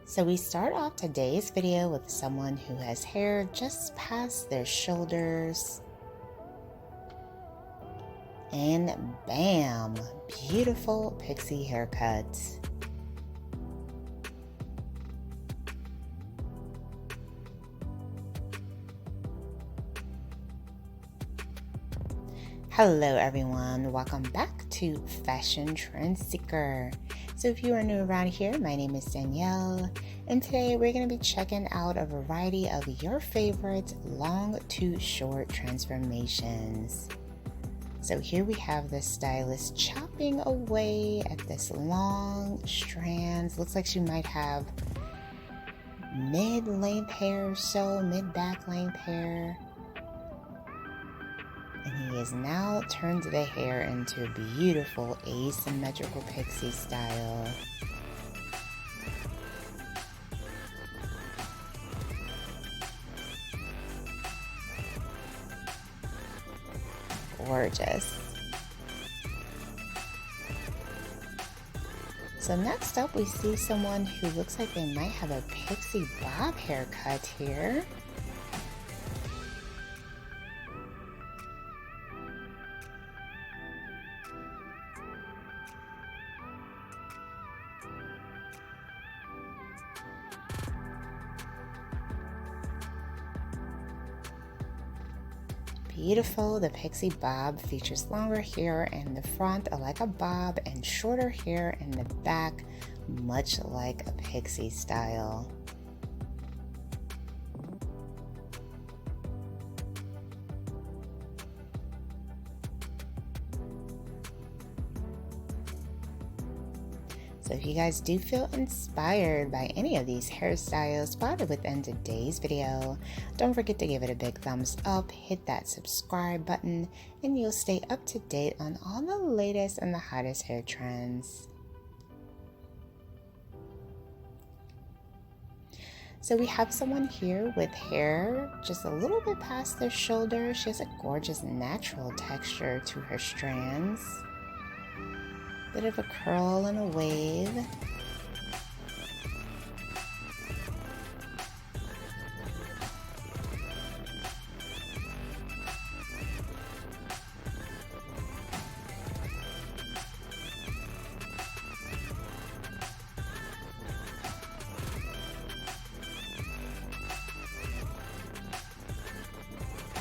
So we start off today's video with someone who has hair just past their shoulders. And bam, beautiful pixie haircut. Hello everyone, welcome back to Fashion Trend Seeker. So if you are new around here, my name is Danielle, and today we're going to be checking out a variety of your favorite long to short transformations. So here we have the stylist chopping away at this long strands. Looks like she might have mid-length hair or so, mid-back length hair. And he has now turned the hair into a beautiful asymmetrical pixie style. Gorgeous. So next up we see someone who looks like they might have a pixie bob haircut here. Beautiful. The pixie bob features longer hair in the front like a bob and shorter hair in the back, much like a pixie style. So if you guys do feel inspired by any of these hairstyles spotted within today's video, don't forget to give it a big thumbs up, hit that subscribe button, and you'll stay up to date on all the latest and the hottest hair trends. So we have someone here with hair just a little bit past their shoulder. She has a gorgeous natural texture to her strands. Bit of a curl and a wave.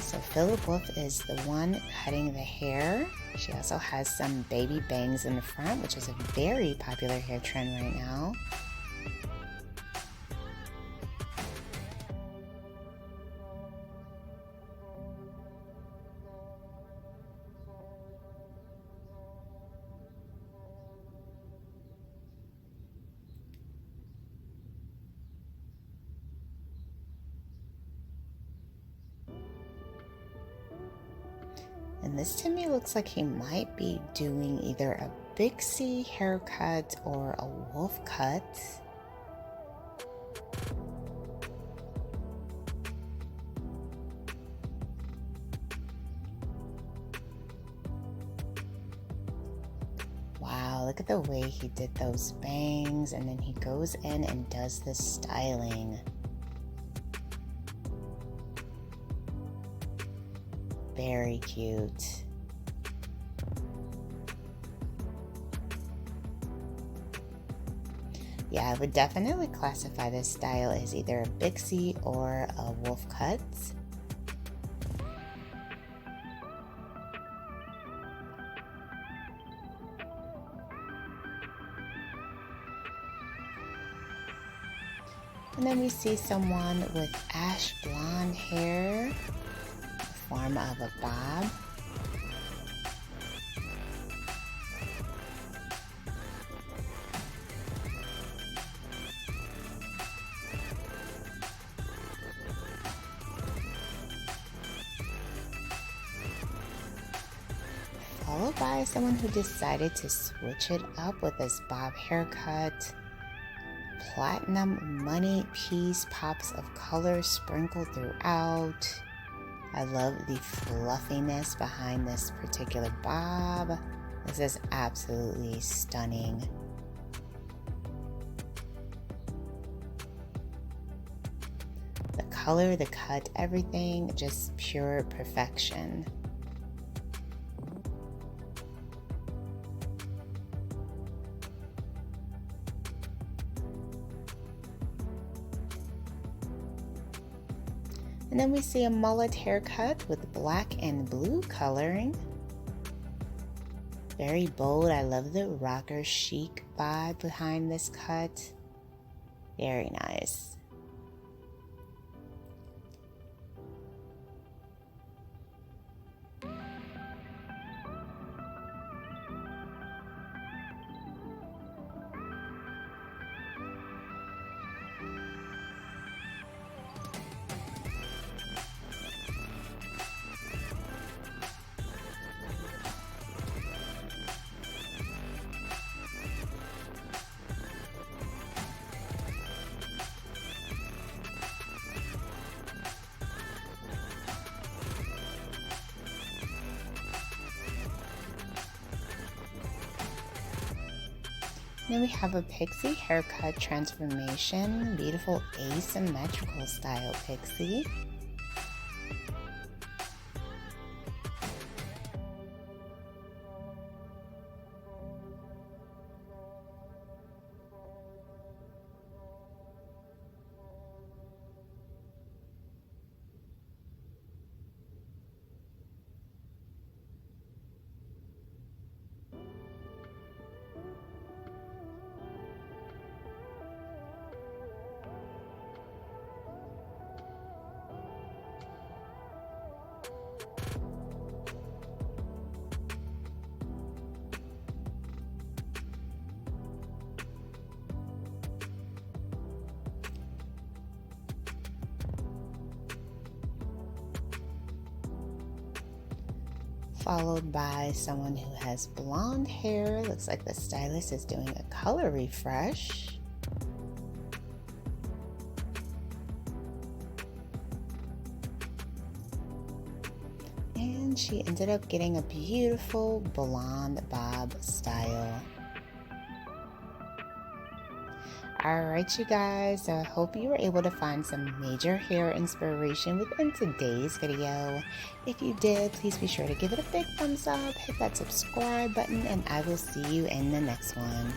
So Philip Wolf is the one cutting the hair. She also has some baby bangs in the front, which is a very popular hair trend right now. And this to me looks like he might be doing either a pixie haircut or a wolf cut. Wow, look at the way he did those bangs, and then he goes in and does the styling. Very cute. Yeah, I would definitely classify this style as either a pixie or a wolf cut. And then we see someone with ash blonde hair, form of a bob. Followed by someone who decided to switch it up with this bob haircut. Platinum money piece, pops of color sprinkled throughout. I love the fluffiness behind this particular bob. This is absolutely stunning. color, the cut, everything, just pure perfection. And then we see a mullet haircut with black and blue coloring. Very bold. I love the rocker chic vibe behind this cut. Very nice. Then we have a pixie haircut transformation, beautiful asymmetrical style pixie. Followed by someone who has blonde hair. Looks like the stylist is doing a color refresh. And she ended up getting a beautiful blonde bob style. Alright you guys, so I hope you were able to find some major hair inspiration within today's video. If you did, please be sure to give it a big thumbs up, hit that subscribe button, and I will see you in the next one.